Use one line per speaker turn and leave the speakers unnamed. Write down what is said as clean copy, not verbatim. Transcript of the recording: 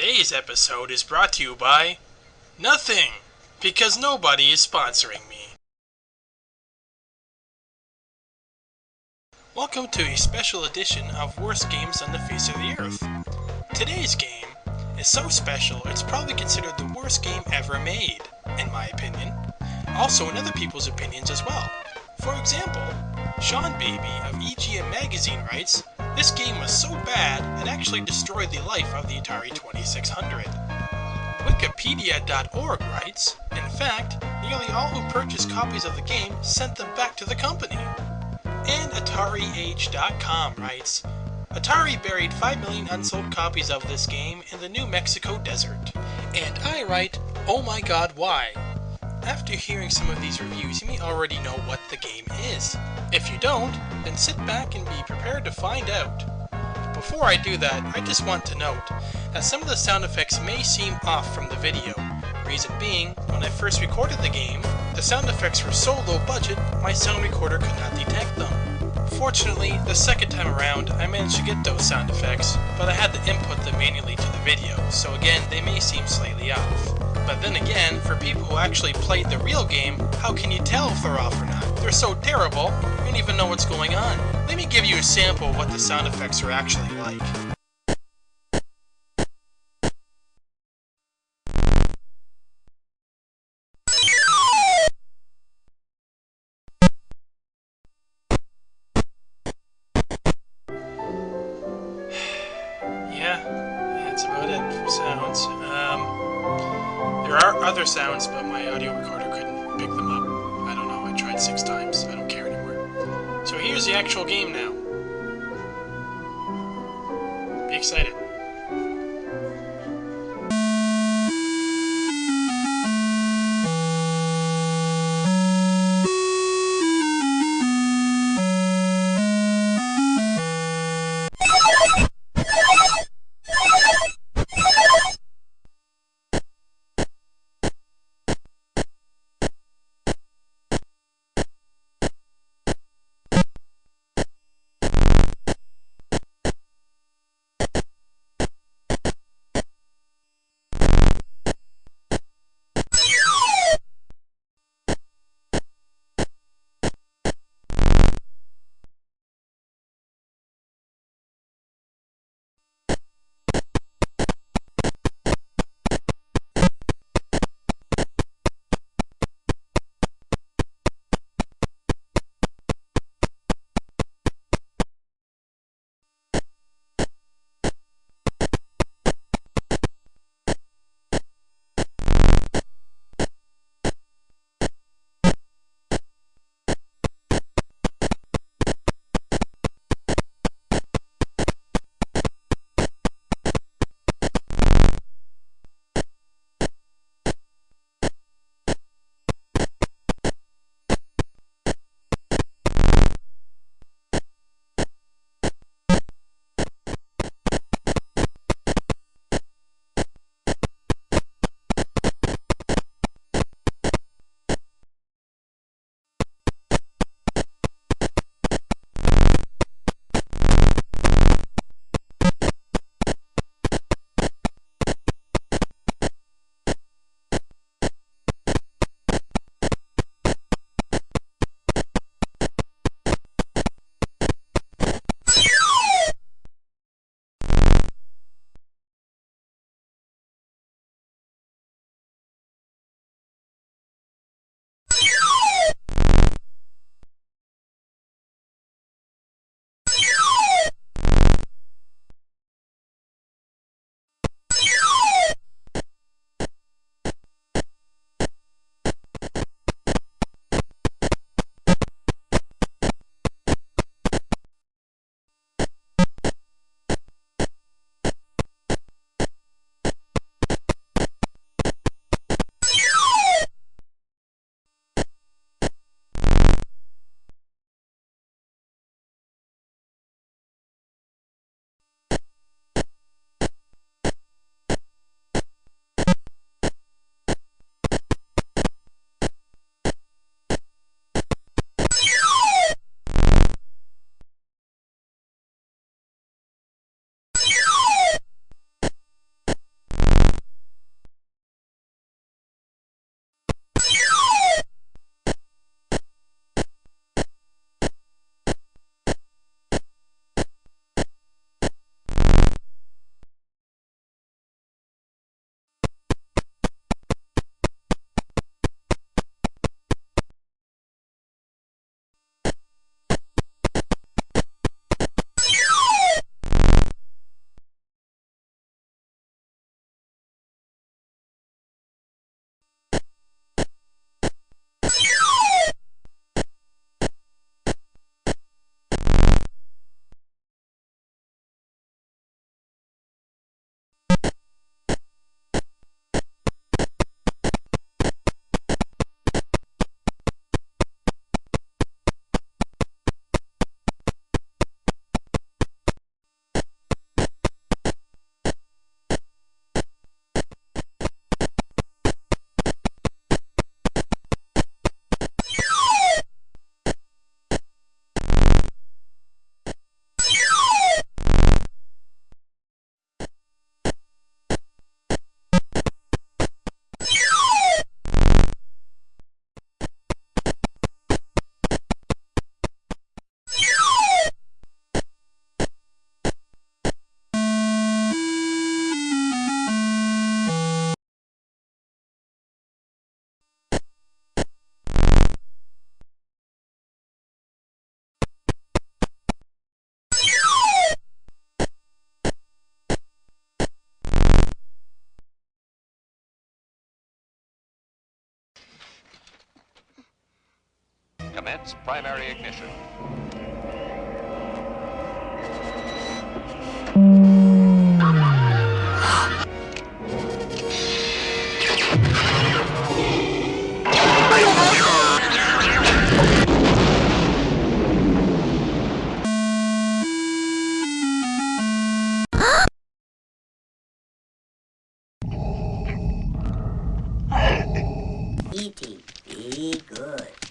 Today's episode is brought to you by nothing, because nobody is sponsoring me. Welcome to a special edition of Worst Games on the Face of the Earth. Today's game is so special it's probably considered the worst game ever made, in my opinion. Also in other people's opinions as well. For example, Sean Baby of EGM Magazine writes, "This game was so bad it actually destroyed the life of the Atari 2600. Wikipedia.org writes, "In fact, nearly all who purchased copies of the game sent them back to the company." And AtariAge.com writes, "Atari buried 5 million unsold copies of this game in the New Mexico desert." And I write, "Oh my god, why?" After hearing some of these reviews, you may already know what the game is. If you don't, then sit back and be prepared to find out. Before I do that, I just want to note that some of the sound effects may seem off from the video. Reason being, when I first recorded the game, the sound effects were so low budget, my sound recorder could not detect them. Fortunately, the second time around, I managed to get those sound effects, but I had to input them manually to the video, so again, they may seem slightly off. But then again, for people who actually played the real game, how can you tell if they're off or not? They're so terrible, you don't even know what's going on. Let me give you a sample of what the sound effects are actually like. Yeah, that's about it for sounds. There are other sounds, but my audio recorder couldn't pick them up. I don't know, I tried 6 times. I don't care anymore. So here's the actual game now. Be excited.
starts primary ignition.
E.T. Be good.